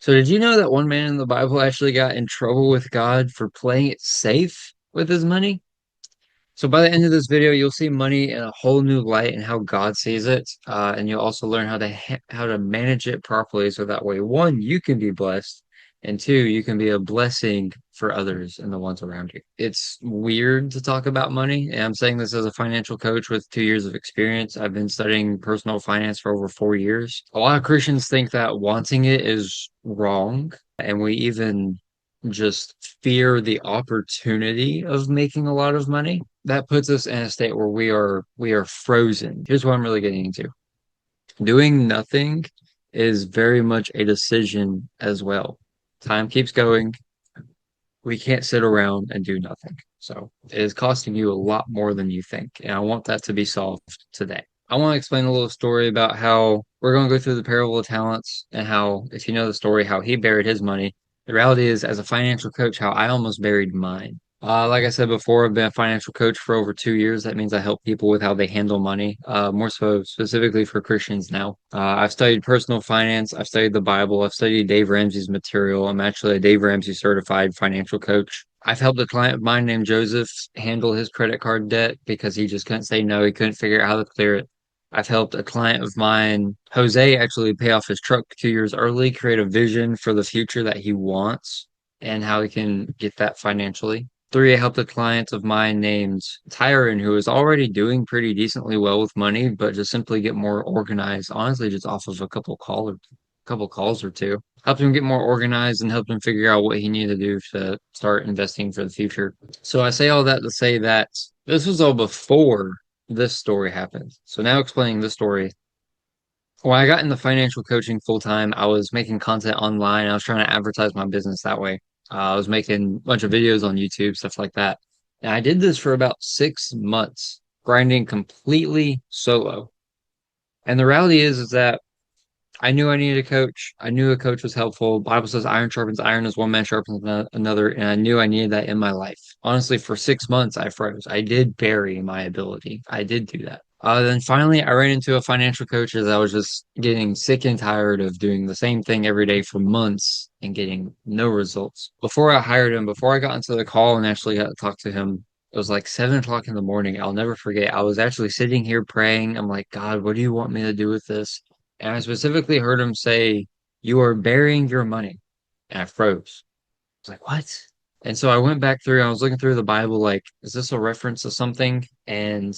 So did you know that one man in the Bible actually got in trouble with God for playing it safe with his money? So by the end of this video, you'll see money in a whole new light and how God sees it, and you'll also learn how to manage it properly, so that way, one, you can be blessed, and two, you can be a blessing for others and the ones around you. It's weird to talk about money, and I'm saying this as a financial coach with 2 years of experience. I've been studying personal finance for over 4 years. A lot of Christians think that wanting it is wrong, and we even just fear the opportunity of making a lot of money. That puts us in a state where we are frozen. Here's what I'm really getting into. Doing nothing is very much a decision as well. Time keeps going. We can't sit around and do nothing. So it is costing you a lot more than you think. And I want that to be solved today. I want to explain a little story about how we're going to go through the parable of talents and how, if you know the story, how he buried his money. The reality is, as a financial coach, how I almost buried mine. Like I said before, I've been a financial coach for over 2 years. That means I help people with how they handle money, more so specifically for Christians now. I've studied personal finance. I've studied the Bible. I've studied Dave Ramsey's material. I'm actually a Dave Ramsey certified financial coach. I've helped a client of mine named Joseph handle his credit card debt because he just couldn't say no. He couldn't figure out how to clear it. I've helped a client of mine, Jose, actually pay off his truck 2 years early, create a vision for the future that he wants and how he can get that financially. Three, I helped a client of mine named Tyron, who was already doing pretty decently well with money, but just simply get more organized, honestly, just off of a couple calls or two. Helped him get more organized and helped him figure out what he needed to do to start investing for the future. So I say all that to say that this was all before this story happened. So now explaining this story. When I got into financial coaching full time, I was making content online. I was trying to advertise my business that way. I was making a bunch of videos on YouTube, stuff like that. And I did this for about 6 months, grinding completely solo. And the reality is that I knew I needed a coach. I knew a coach was helpful. Bible says iron sharpens iron as one man sharpens another, and I knew I needed that in my life. Honestly, for 6 months, I froze. I did bury my ability. I did do that. Then finally, I ran into a financial coach as I was just getting sick and tired of doing the same thing every day for months and getting no results. Before I hired him, before I got into the call and actually got to talk to him, it was like 7 o'clock in the morning. I'll never forget. I was actually sitting here praying. I'm like, God, what do you want me to do with this? And I specifically heard him say, "You are burying your money." And I froze. I was like, "What?" And so I went back through, I was looking through the Bible, like, is this a reference to something? And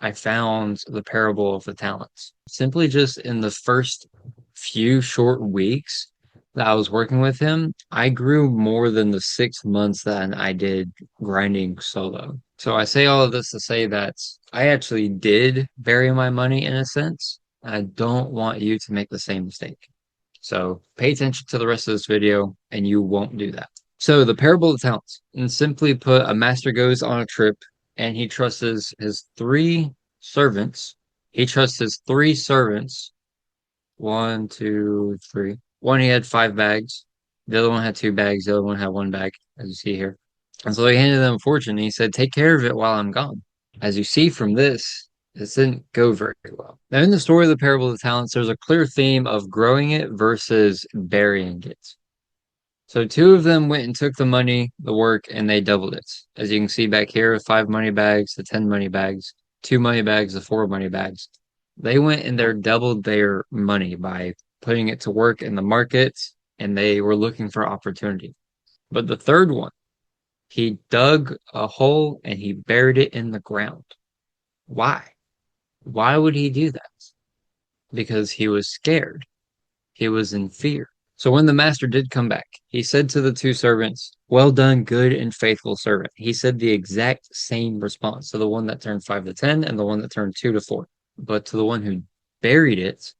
I found the parable of the talents. Simply just in the first few short weeks that I was working with him, I grew more than the 6 months that I did grinding solo. So I say all of this to say that I actually did bury my money in a sense. I don't want you to make the same mistake. So pay attention to the rest of this video and you won't do that. So the parable of the talents, and simply put, a master goes on a trip and he trusts his three servants. He trusts his three servants. One, two, three. One, he had 5 bags. The other one had 2 bags. The other one had 1 bag, as you see here. And so he handed them a fortune. And he said, take care of it while I'm gone. As you see from this didn't go very well. Now, in the story of the parable of the talents, there's a clear theme of growing it versus burying it. So two of them went and took the money, the work, and they doubled it. As you can see back here, 5 money bags to 10 money bags, 2 money bags to 4 money bags. They went and they doubled their money by putting it to work in the market, and they were looking for opportunity. But the third one, he dug a hole and he buried it in the ground. Why? Why would he do that? Because he was scared. He was in fear. So when the master did come back, he said to the two servants, well done, good and faithful servant. He said the exact same response to the one that turned 5 to 10 and the one that turned 2 to 4. But to the one who buried it,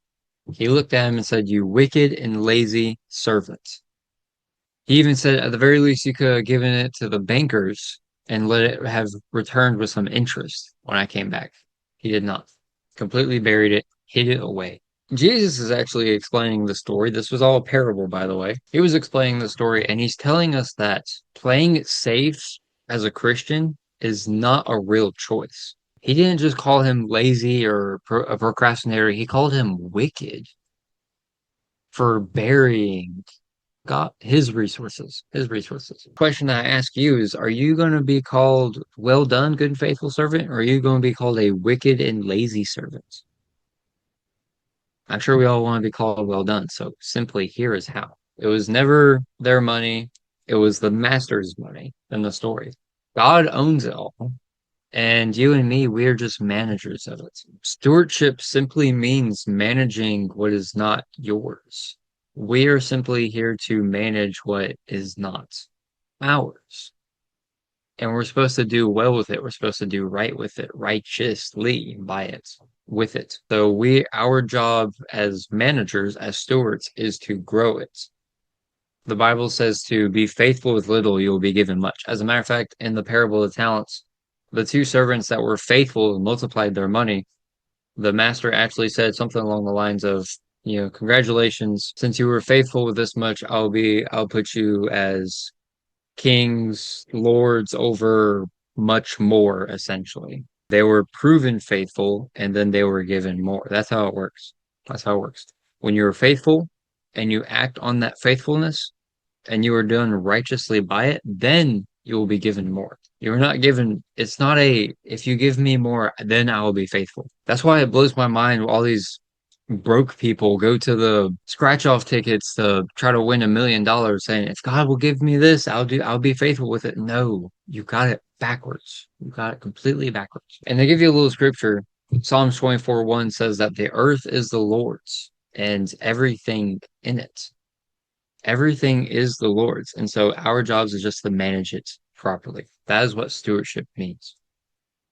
he looked at him and said, you wicked and lazy servant. He even said, at the very least, you could have given it to the bankers and let it have returned with some interest when I came back. He did not. Completely buried it, hid it away. Jesus is actually explaining the story. This was all a parable, by the way. He was explaining the story, and he's telling us that playing it safe as a Christian is not a real choice. He didn't just call him lazy or a procrastinator, he called him wicked for burying. God, his resources. The question I ask you is, are you going to be called well done, good and faithful servant, or are you going to be called a wicked and lazy servant? I'm sure we all want to be called well done. So simply here is how. It was never their money. It was the master's money in the story. God owns it all. And you and me, we are just managers of it. Stewardship simply means managing what is not yours. We are simply here to manage what is not ours. And we're supposed to do well with it. We're supposed to do right with it, righteously by it, with it. So our job as managers, as stewards, is to grow it. The Bible says to be faithful with little, you will be given much. As a matter of fact, in the parable of the talents, the two servants that were faithful and multiplied their money, the master actually said something along the lines of, congratulations, since you were faithful with this much, I'll put you as kings, lords over much more, essentially. They were proven faithful and then they were given more. That's how it works. That's how it works. When you're faithful and you act on that faithfulness and you are done righteously by it, then you will be given more. You're not given, it's not if you give me more, then I will be faithful. That's why it blows my mind all these broke people go to the scratch off tickets to try to win $1 million saying, if God will give me this, I'll be faithful with it. No, you got it backwards. You got it completely backwards. And they give you a little scripture. Psalms 24:1 says that the earth is the Lord's and everything in it. Everything is the Lord's. And so our jobs is just to manage it properly. That is what stewardship means.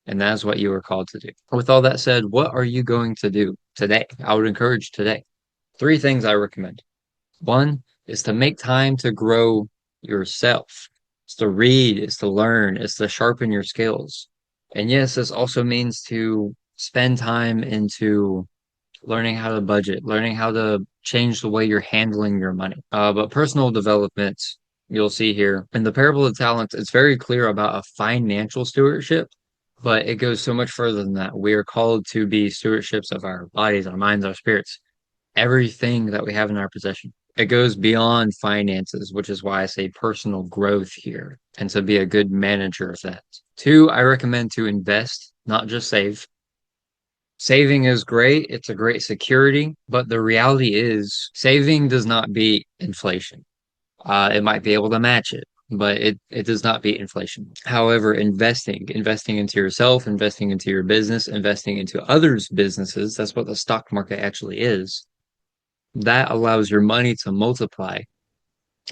And that is what you are called to do. With all that said, what are you going to do today? I would encourage today. 3 things I recommend. One is to make time to grow yourself. It's to read, it's to learn, it's to sharpen your skills. And yes, this also means to spend time into learning how to budget, learning how to change the way you're handling your money. But personal development, you'll see here in the parable of talents, it's very clear about a financial stewardship, but it goes so much further than that. We are called to be stewardships of our bodies, our minds, our spirits, everything that we have in our possession. It goes beyond finances, which is why I say personal growth here, and to be a good manager of that. 2, I recommend to invest, not just save. Saving is great. It's a great security, but the reality is saving does not beat inflation. It might be able to match it, but it does not beat inflation. However, investing into yourself, investing into your business, investing into others' businesses, that's what the stock market actually is. That allows your money to multiply,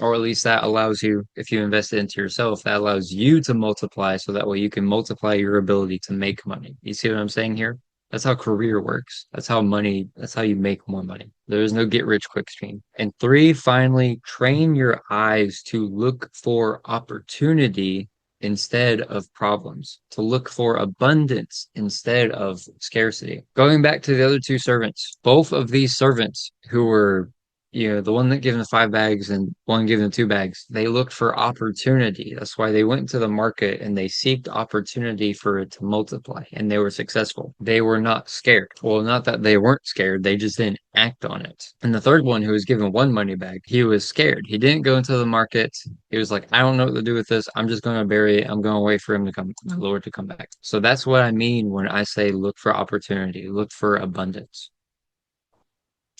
or at least that allows you, if you invest it into yourself, that allows you to multiply so that way you can multiply your ability to make money. You see what I'm saying here? That's how career works. That's how you make more money. There is no get rich quick scheme. And 3, finally, train your eyes to look for opportunity instead of problems, to look for abundance instead of scarcity. Going back to the other 2 servants, both of these servants who were the one that given the 5 bags and one given the 2 bags, they looked for opportunity. That's why they went to the market and they seeked opportunity for it to multiply, and they were successful. They were not scared. Well, not that they weren't scared, they just didn't act on it. And the third one, who was given 1 money bag, he was scared. He didn't go into the market. He was like, I don't know what to do with this. I'm just going to bury it. I'm going to wait for him to come, my Lord to come back. So that's what I mean when I say look for opportunity, look for abundance.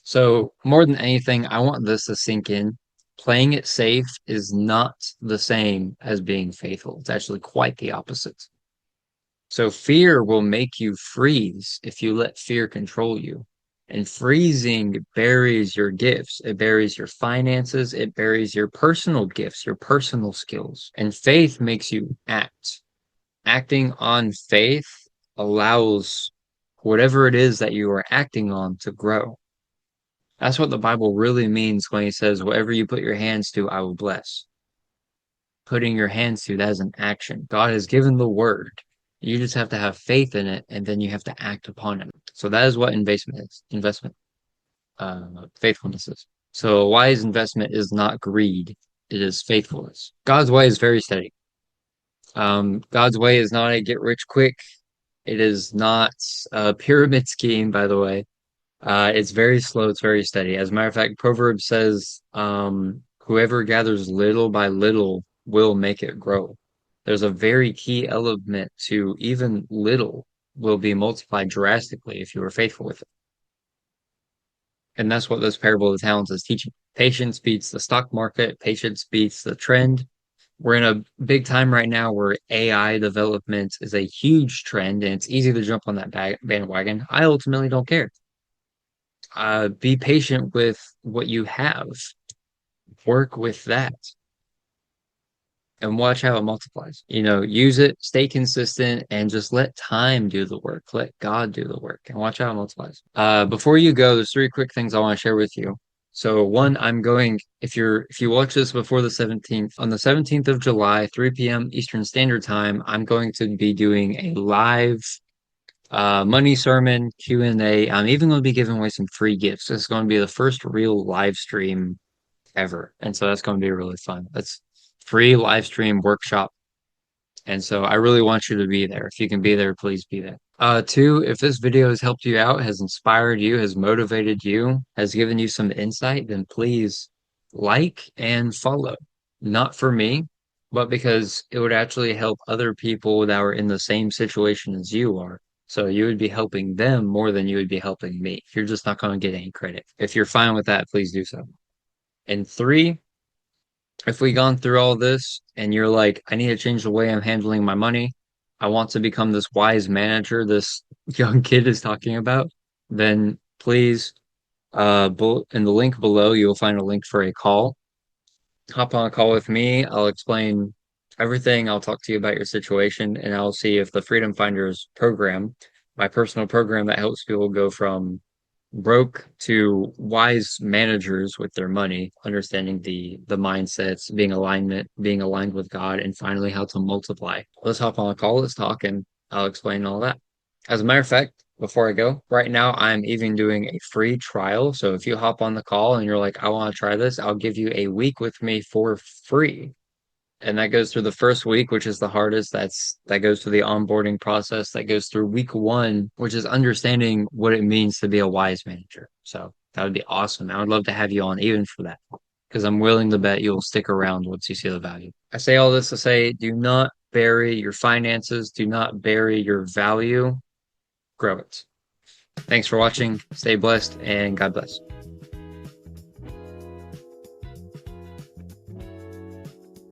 So more than anything, I want this to sink in. Playing it safe is not the same as being faithful. It's actually quite the opposite. So fear will make you freeze if you let fear control you. And freezing buries your gifts. It buries your finances. It buries your personal gifts, your personal skills. And faith makes you act. Acting on faith allows whatever it is that you are acting on to grow. That's what the Bible really means when he says, whatever you put your hands to, I will bless. Putting your hands to, that is an action. God has given the word. You just have to have faith in it, and then you have to act upon it. So that is what faithfulness is. So a wise investment is not greed. It is faithfulness. God's way is very steady. God's way is not a get rich quick. It is not a pyramid scheme, by the way. It's very slow, it's very steady. As a matter of fact, Proverbs says, Whoever gathers little by little will make it grow. There's a very key element to even little will be multiplied drastically if you are faithful with it. And that's what this parable of the talents is teaching. Patience beats the stock market, patience beats the trend. We're in a big time right now where AI development is a huge trend and it's easy to jump on that bandwagon. I ultimately don't care. Be patient with what you have, work with that, and watch how it multiplies. Use it, stay consistent, and just let time do the work. Let God do the work and watch how it multiplies. Before you go, there's three quick things I want to share with you. So one, if you watch this before the 17th, on the 17th of July, 3 p.m. Eastern Standard Time, I'm going to be doing a live money sermon Q&A. I'm even going to be giving away some free gifts. This is going to be the first real live stream ever. And so that's going to be really fun. That's free live stream workshop. And so I really want you to be there. If you can be there, please be there. Two, if this video has helped you out, has inspired you, has motivated you, has given you some insight, then please like and follow. Not for me, but because it would actually help other people that are in the same situation as you are. So you would be helping them more than you would be helping me. You're just not going to get any credit. If you're fine with that, please do so. And three, if we gone through all this and you're like, I need to change the way I'm handling my money, I want to become this wise manager this young kid is talking about, then please, in the link below, you'll find a link for a call. Hop on a call with me. I'll explain everything. I'll talk to you about your situation, and I'll see if the Freedom Finders program, my personal program that helps people go from broke to wise managers with their money, understanding the mindsets, being aligned with God, and finally how to multiply. Let's hop on a call, let's talk, and I'll explain all that. As a matter of fact, before I go, right now I'm even doing a free trial. So if you hop on the call and you're like, I want to try this, I'll give you a week with me for free. And that goes through the first week, which is the hardest. That goes through the onboarding process. That goes through week one, which is understanding what it means to be a wise manager. So that would be awesome. I would love to have you on even for that, because I'm willing to bet you'll stick around once you see the value. I say all this to say, do not bury your finances. Do not bury your value. Grow it. Thanks for watching. Stay blessed and God bless.